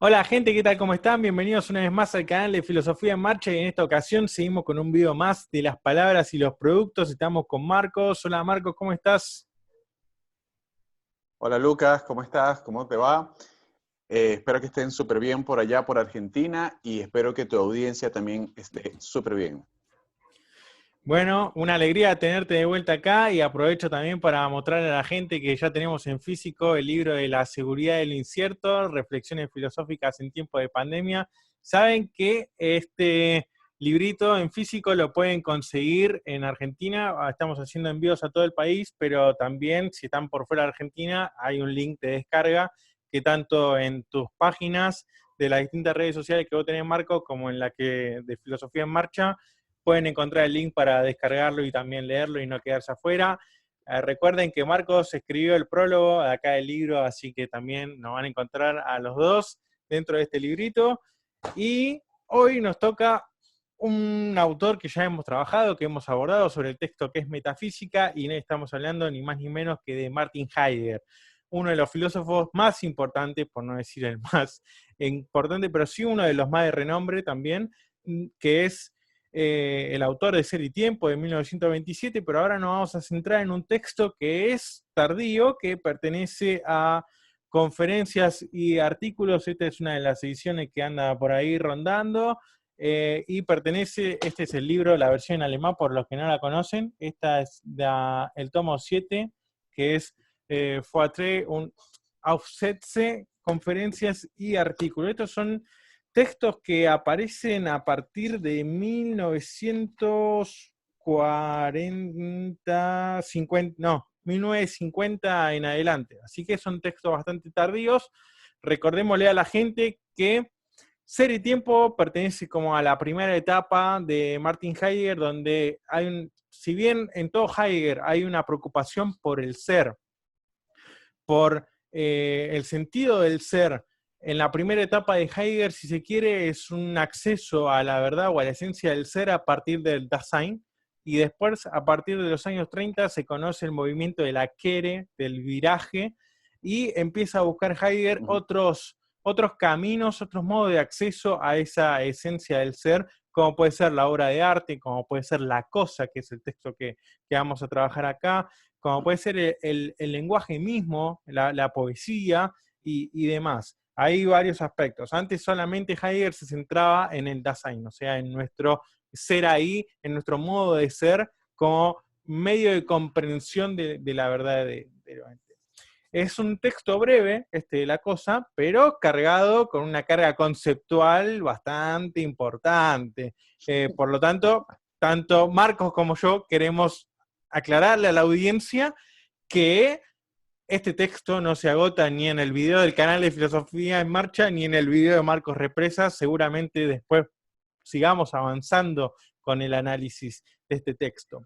Hola gente, ¿qué tal? ¿Cómo están? Bienvenidos una vez más al canal de Filosofía en Marcha y en esta ocasión seguimos con un video más de las palabras y los productos. Estamos con Marcos. Hola Marcos, ¿cómo estás? Hola Lucas, ¿cómo estás? ¿Cómo te va? Espero que estén súper bien por allá, por Argentina, y espero que tu audiencia también esté súper bien. Bueno, una alegría tenerte de vuelta acá y aprovecho también para mostrarle a la gente que ya tenemos en físico el libro de la seguridad del incierto, reflexiones filosóficas en tiempo de pandemia. Saben que este librito en físico lo pueden conseguir en Argentina, estamos haciendo envíos a todo el país, pero también si están por fuera de Argentina hay un link de descarga que tanto en tus páginas de las distintas redes sociales que vos tenés, Marco, como en la que de Filosofía en Marcha, pueden encontrar el link para descargarlo y también leerlo y no quedarse afuera. Recuerden que Marcos escribió el prólogo de acá del libro, así que también nos van a encontrar a los dos dentro de este librito. Y hoy nos toca un autor que ya hemos trabajado, que hemos abordado sobre el texto que es Metafísica, y estamos hablando ni más ni menos que de Martin Heidegger, uno de los filósofos más importantes, por no decir el más importante, pero sí uno de los más de renombre también, que es el autor de Ser y Tiempo de 1927, pero ahora nos vamos a centrar en un texto que es tardío, que pertenece a conferencias y artículos. Esta es una de las ediciones que anda por ahí rondando, y pertenece, este es el libro, la versión en alemán, por los que no la conocen. Esta es el tomo 7, que es Vorträge und Aufsätze, conferencias y artículos. Estos son textos que aparecen a partir de 1940, 50, no, 1950 en adelante. Así que son textos bastante tardíos. Recordémosle a la gente que Ser y Tiempo pertenece como a la primera etapa de Martin Heidegger, donde si bien en todo Heidegger hay una preocupación por el ser, por el sentido del ser, en la primera etapa de Heidegger, si se quiere, es un acceso a la verdad o a la esencia del ser a partir del Dasein, y después, a partir de los años 30, se conoce el movimiento de la Kehre, del viraje, y empieza a buscar Heidegger otros caminos, otros modos de acceso a esa esencia del ser, como puede ser la obra de arte, como puede ser la cosa, que es el texto que vamos a trabajar acá, como puede ser el lenguaje mismo, la poesía y demás. Hay varios aspectos. Antes solamente Heidegger se centraba en el Dasein, o sea, en nuestro ser ahí, en nuestro modo de ser, como medio de comprensión de la verdad de lo ente. Es un texto breve, de la cosa, pero cargado con una carga conceptual bastante importante. Por lo tanto, tanto Marcos como yo queremos aclararle a la audiencia que este texto no se agota ni en el video del canal de Filosofía en Marcha, ni en el video de Marcos Represas. Seguramente después sigamos avanzando con el análisis de este texto.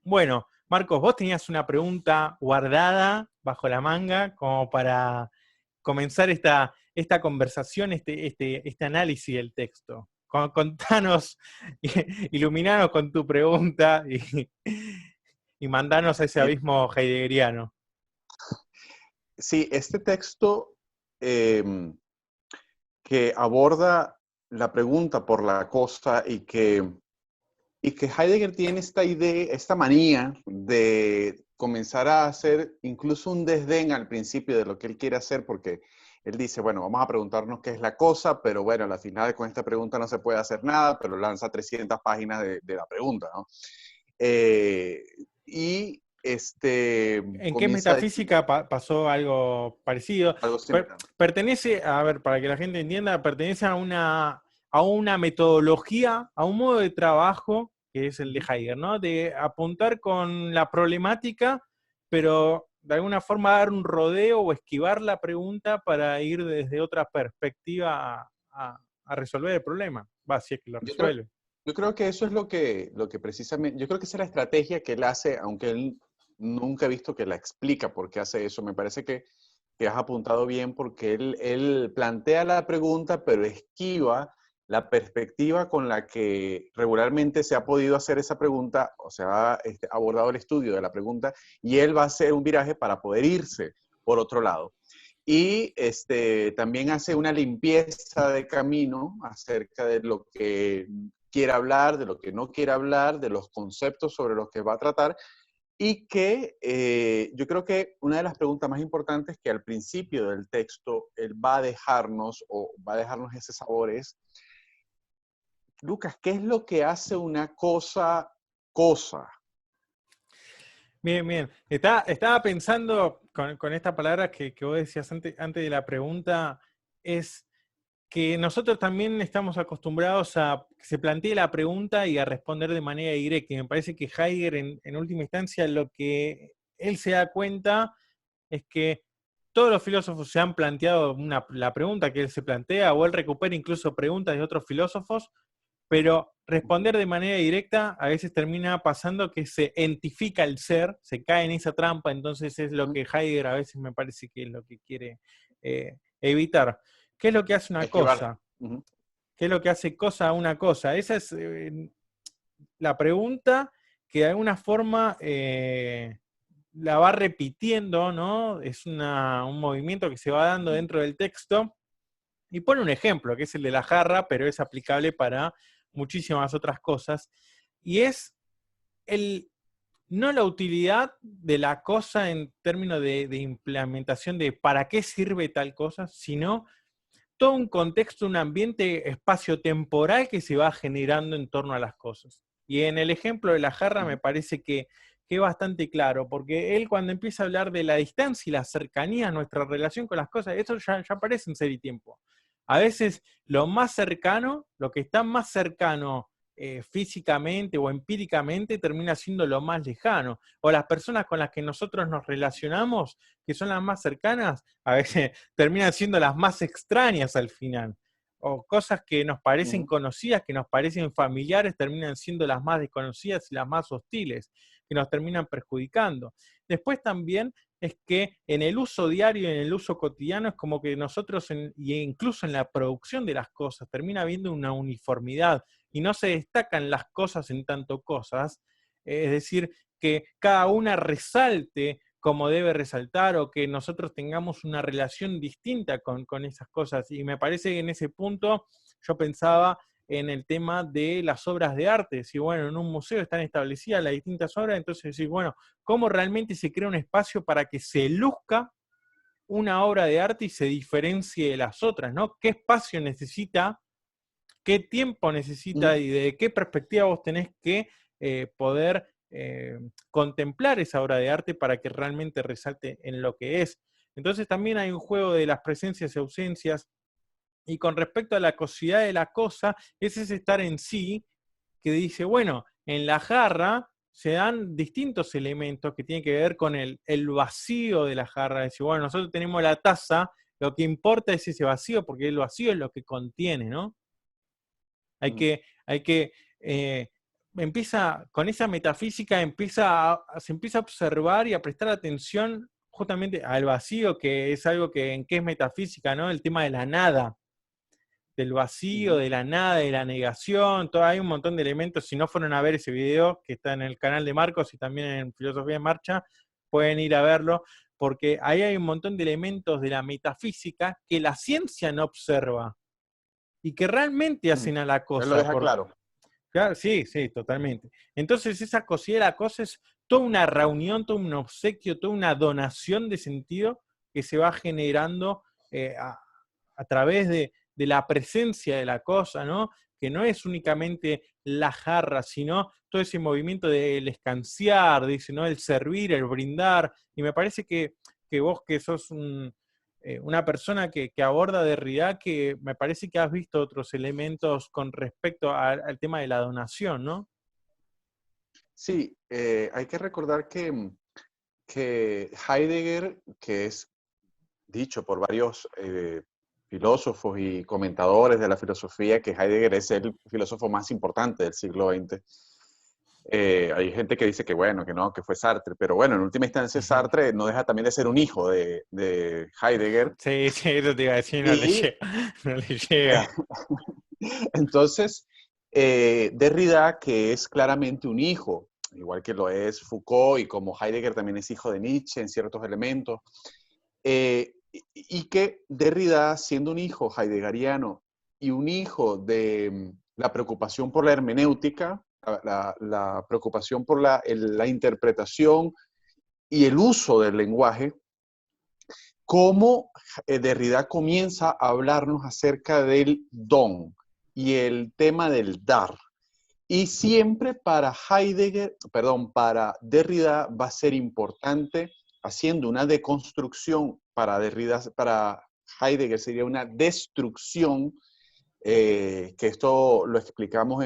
Bueno, Marcos, vos tenías una pregunta guardada bajo la manga como para comenzar esta conversación, este análisis del texto. Contanos, iluminanos con tu pregunta y mandanos a ese Eh, abismo heideggeriano. sí, este texto que aborda la pregunta por la cosa y que Heidegger tiene esta idea, esta manía de comenzar a hacer incluso un desdén al principio de lo que él quiere hacer, porque él dice, bueno, vamos a preguntarnos qué es la cosa, pero bueno, al final con esta pregunta no se puede hacer nada, pero lanza 300 páginas de la pregunta, ¿no? Eh, y ¿En qué comienza a decir metafísica pasó algo parecido? algo similar. Pertenece, a ver, para que la gente entienda, pertenece a una metodología, a un modo de trabajo, que es el de Heidegger, ¿no? De apuntar con la problemática, pero de alguna forma dar un rodeo o esquivar la pregunta para ir desde otra perspectiva a resolver el problema. Va, si es que lo Yo creo, resuelve. yo creo que eso es lo que precisamente, yo creo que esa es la estrategia que él hace, aunque él nunca he visto que la explica por qué hace eso. Me parece que has apuntado bien porque él plantea la pregunta, pero esquiva la perspectiva con la que regularmente se ha podido hacer esa pregunta, o se ha abordado el estudio de la pregunta, y él va a hacer un viraje para poder irse por otro lado. Y también hace una limpieza de camino acerca de lo que quiere hablar, de lo que no quiere hablar, de los conceptos sobre los que va a tratar. Y que yo creo que una de las preguntas más importantes que al principio del texto él va a dejarnos, o va a dejarnos ese sabor es, Lucas, ¿qué es lo que hace una cosa cosa? Bien, bien. Estaba pensando con esta palabra que vos decías antes de la pregunta, es que nosotros también estamos acostumbrados a que se plantee la pregunta y a responder de manera directa. Y me parece que Heidegger, en última instancia, lo que él se da cuenta es que todos los filósofos se han planteado la pregunta que él se plantea, o él recupera incluso preguntas de otros filósofos, pero responder de manera directa a veces termina pasando que se entifica el ser, se cae en esa trampa, entonces es lo que Heidegger a veces me parece que es lo que quiere evitar. ¿Qué es lo que hace una Esquivar. cosa? ¿Qué es lo que hace cosa a una cosa? Esa es la pregunta que de alguna forma la va repitiendo, ¿no? Es un movimiento que se va dando dentro del texto y pone un ejemplo, que es el de la jarra, pero es aplicable para muchísimas otras cosas, y es no la utilidad de la cosa en términos de implementación de para qué sirve tal cosa, sino todo un contexto, un ambiente espacio-temporal que se va generando en torno a las cosas. Y en el ejemplo de la jarra me parece que es bastante claro, porque él cuando empieza a hablar de la distancia y la cercanía, nuestra relación con las cosas, eso ya aparece en Ser y Tiempo. A veces lo más cercano, lo que está más cercano físicamente o empíricamente, termina siendo lo más lejano. O las personas con las que nosotros nos relacionamos, que son las más cercanas, a veces terminan siendo las más extrañas al final. O cosas que nos parecen conocidas, que nos parecen familiares, terminan siendo las más desconocidas y las más hostiles, que nos terminan perjudicando. Después también es que en el uso diario, en el uso cotidiano, es como que nosotros, y incluso en la producción de las cosas, termina habiendo una uniformidad y no se destacan las cosas en tanto cosas, es decir, que cada una resalte como debe resaltar o que nosotros tengamos una relación distinta con esas cosas. Y me parece que en ese punto yo pensaba en el tema de las obras de arte. Si bueno, en un museo están establecidas las distintas obras, entonces decir, bueno, ¿cómo realmente se crea un espacio para que se luzca una obra de arte y se diferencie de las otras, ¿no? ¿Qué espacio necesita? ¿Qué tiempo necesita y de qué perspectiva vos tenés que poder contemplar esa obra de arte para que realmente resalte en lo que es? Entonces también hay un juego de las presencias y ausencias, y con respecto a la cosidad de la cosa, ese es estar en sí, que dice, bueno, en la jarra se dan distintos elementos que tienen que ver con el vacío de la jarra. Es decir, bueno, nosotros tenemos la taza, lo que importa es ese vacío, porque el vacío es lo que contiene, ¿no? Hay que empieza, con esa metafísica, se empieza a observar y a prestar atención justamente al vacío, que es algo en que es metafísica, ¿no? El tema de la nada, del vacío, de la nada, de la negación, hay un montón de elementos. Si no fueron a ver ese video, que está en el canal de Marcos y también en Filosofía en Marcha, pueden ir a verlo, porque ahí hay un montón de elementos de la metafísica que la ciencia no observa y que realmente hacen a la Él lo cosa. deja claro. Claro, sí, sí, totalmente. Entonces esa cosidad de la cosa es toda una reunión, todo un obsequio, toda una donación de sentido que se va generando a través de la presencia de la cosa, ¿no? Que no es únicamente la jarra, sino todo ese movimiento del escanciar, dice, ¿no? El servir, el brindar. Y me parece que vos que sos una persona que aborda Derrida, que me parece que has visto otros elementos con respecto al tema de la donación, ¿no? Sí, hay que recordar que Heidegger, que es dicho por varios filósofos y comentadores de la filosofía, que Heidegger es el filósofo más importante del siglo XX. Hay gente que dice que bueno, que no, que fue Sartre, pero bueno, en última instancia Sartre no deja también de ser un hijo de Heidegger. Sí, sí, eso te iba a decir, Y no le llega. entonces, Derrida, que es claramente un hijo, igual que lo es Foucault, y como Heidegger también es hijo de Nietzsche en ciertos elementos, y que Derrida, siendo un hijo heideggeriano y un hijo de la preocupación por la hermenéutica, la preocupación por la interpretación y el uso del lenguaje, cómo Derrida comienza a hablarnos acerca del don y el tema del dar. Y siempre para Heidegger, perdón, para Derrida va a ser importante, haciendo una deconstrucción para Derrida, para Heidegger sería una destrucción, que esto lo explicamos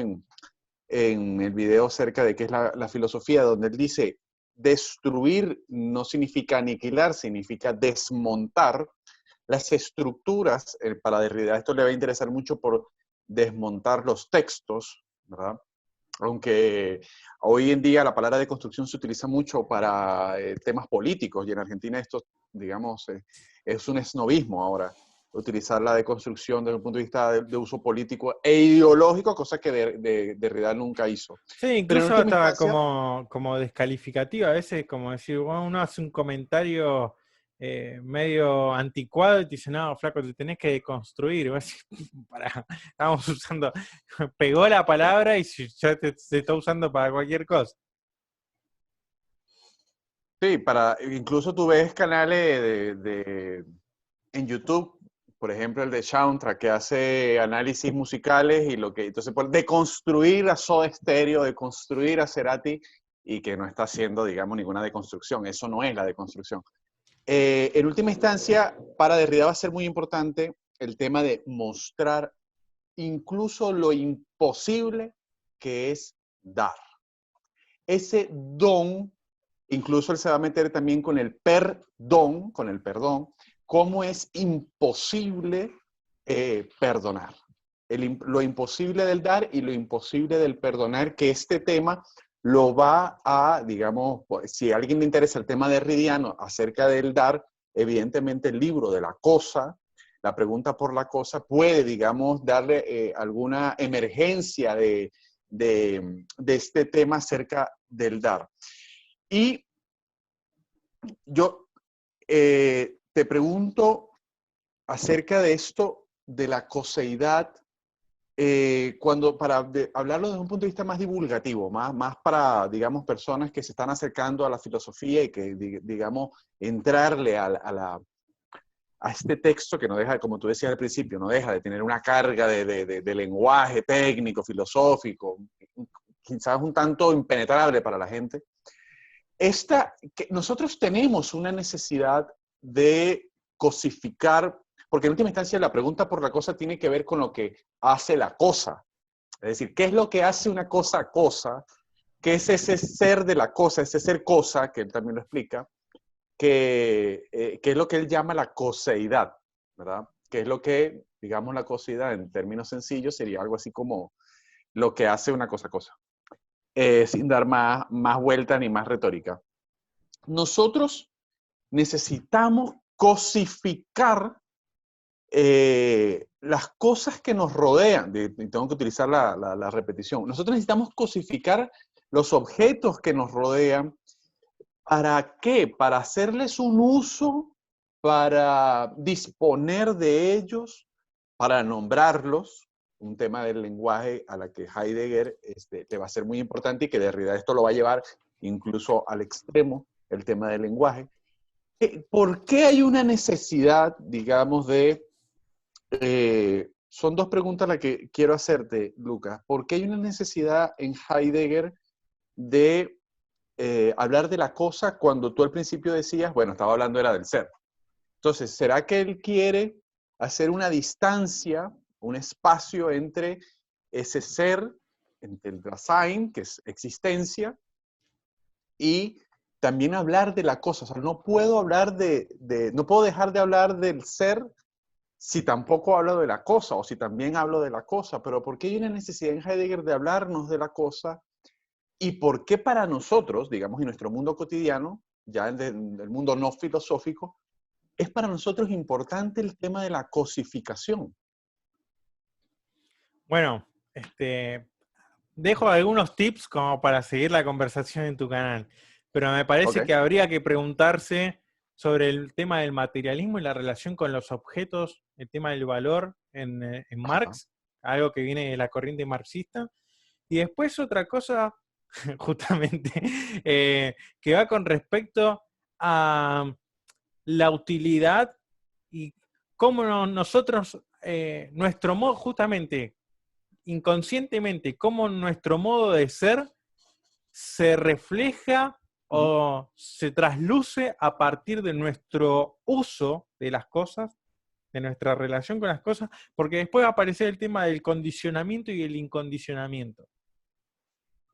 en el video acerca de qué es la filosofía, donde él dice, destruir no significa aniquilar, significa desmontar las estructuras. Para Derrida esto le va a interesar mucho por desmontar los textos, ¿verdad? Aunque hoy en día la palabra deconstrucción se utiliza mucho para temas políticos, y en Argentina esto, digamos, es un esnovismo ahora, utilizar la deconstrucción desde un punto de vista de uso político e ideológico, cosa que Derrida nunca hizo. Sí, Pero en incluso última hasta instancia, como descalificativo, a veces como decir, bueno, uno hace un comentario medio anticuado y te dice, no, flaco, te tenés que deconstruir. Y vos decís, pará, estamos usando, pegó la palabra y ya se está usando para cualquier cosa. sí, incluso tú ves canales en YouTube, por ejemplo el de Soundtrack, que hace análisis musicales y entonces por deconstruir a Soda Stereo, deconstruir a Cerati, y que no está haciendo, digamos, ninguna deconstrucción. Eso no es la deconstrucción. En última instancia, para Derrida va a ser muy importante el tema de mostrar incluso lo imposible que es dar. Ese don, incluso él se va a meter también con el perdón, cómo es imposible perdonar. Lo imposible del dar y lo imposible del perdonar, que este tema lo va a, digamos, si a alguien le interesa el tema de Derridiano acerca del dar, evidentemente el libro de la cosa, la pregunta por la cosa, puede, digamos, darle alguna emergencia de este tema acerca del dar. Y yo te pregunto acerca de esto, de la coseidad, hablarlo desde un punto de vista más divulgativo, más para, digamos, personas que se están acercando a la filosofía y que, digamos, entrarle a este texto que no deja, como tú decías al principio, no deja de tener una carga de lenguaje técnico, filosófico, quizás un tanto impenetrable para la gente. Que nosotros tenemos una necesidad de cosificar, porque en última instancia la pregunta por la cosa tiene que ver con lo que hace la cosa. Es decir, ¿qué es lo que hace una cosa cosa? ¿Qué es ese ser de la cosa, ese ser cosa, que él también lo explica, que es lo que él llama la coseidad, ¿verdad? Que es lo que, digamos, la coseidad en términos sencillos sería algo así como lo que hace una cosa cosa, sin dar más vuelta ni más retórica. Nosotros necesitamos cosificar las cosas que nos rodean. Tengo que utilizar la repetición. Nosotros necesitamos cosificar los objetos que nos rodean. ¿Para qué? Para hacerles un uso, para disponer de ellos, para nombrarlos. Un tema del lenguaje a la que Heidegger le va a ser muy importante y que Derrida esto lo va a llevar incluso al extremo, el tema del lenguaje. ¿Por qué hay una necesidad, digamos, son dos preguntas las que quiero hacerte, Lucas? ¿Por qué hay una necesidad en Heidegger de hablar de la cosa cuando tú al principio decías, bueno, estaba hablando era del ser? Entonces, ¿será que él quiere hacer una distancia, un espacio entre ese ser, entre el Dasein, que es existencia, y también hablar de la cosa? O sea, no puedo hablar no puedo dejar de hablar del ser si tampoco hablo de la cosa, o si también hablo de la cosa. Pero ¿por qué hay una necesidad en Heidegger de hablarnos de la cosa? ¿Y por qué para nosotros, digamos, en nuestro mundo cotidiano, ya en el mundo no filosófico, es para nosotros importante el tema de la cosificación? Bueno, dejo algunos tips como para seguir la conversación en tu canal, pero me Ok, parece que habría que preguntarse sobre el tema del materialismo y la relación con los objetos, el tema del valor en Ajá. Marx, algo que viene de la corriente marxista. Y después otra cosa, justamente, que va con respecto a la utilidad y cómo nosotros, nuestro modo, justamente, inconscientemente, cómo nuestro modo de ser se refleja Ujú. o se trasluce a partir de nuestro uso de las cosas, de nuestra relación con las cosas, porque después va a aparecer el tema del condicionamiento y el incondicionamiento.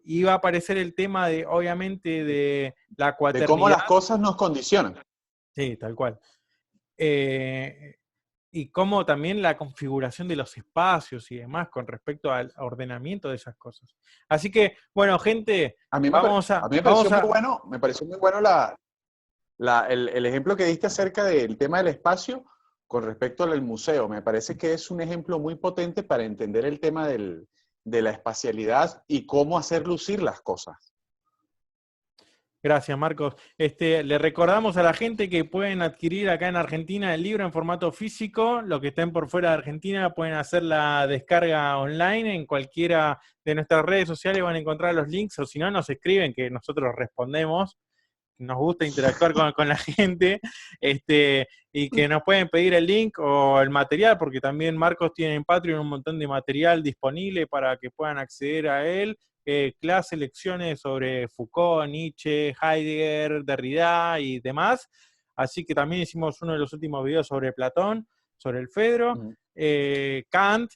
Y va a aparecer el tema de, obviamente, de la De cómo cuaternidad. las cosas nos condicionan. Sí, tal cual. Eh, y cómo también la configuración de los espacios y demás con respecto al ordenamiento de esas cosas. Así que, bueno, gente, A mí me pareció muy bueno el ejemplo que diste acerca del tema del espacio con respecto al museo. Me parece que es un ejemplo muy potente para entender el tema de la espacialidad y cómo hacer lucir las cosas. Gracias, Marcos. Le recordamos a la gente que pueden adquirir acá en Argentina el libro en formato físico. Los que estén por fuera de Argentina pueden hacer la descarga online en cualquiera de nuestras redes sociales, van a encontrar los links, o si no, nos escriben que nosotros respondemos. Nos gusta interactuar con la gente, y que nos pueden pedir el link o el material, porque también Marcos tiene en Patreon un montón de material disponible para que puedan acceder a él. Clases, lecciones sobre Foucault, Nietzsche, Heidegger, Derrida y demás. Así que también hicimos uno de los últimos videos sobre Platón, sobre el Fedro, Ujú. Kant.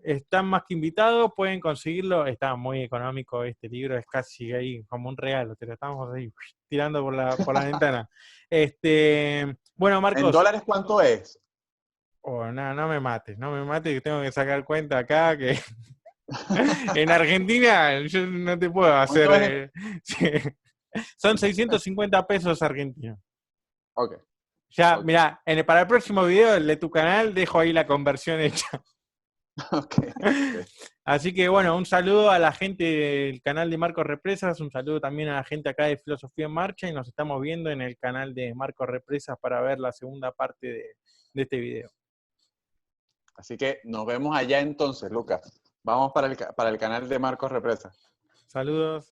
Están más que invitados, pueden conseguirlo. Está muy económico este libro, es casi ahí como un regalo, te lo estamos ahí tirando por la ventana. Bueno, ¿En Marcos, dólares cuánto es? oh, no, no me mates, que tengo que sacar cuenta acá que en Argentina yo no te puedo hacer. ¿Cuánto es? Sí. Son 650 pesos argentinos. Ok, Ya, ok, mirá, para el próximo video de tu canal dejo ahí la conversión hecha. ok, ok. Así que bueno, un saludo a la gente del canal de Marcos Represas, un saludo también a la gente acá de Filosofía en Marcha, y nos estamos viendo en el canal de Marcos Represas para ver la segunda parte de este video. Así que nos vemos allá entonces, Lucas. Vamos para el canal de Marcos Represa. Saludos.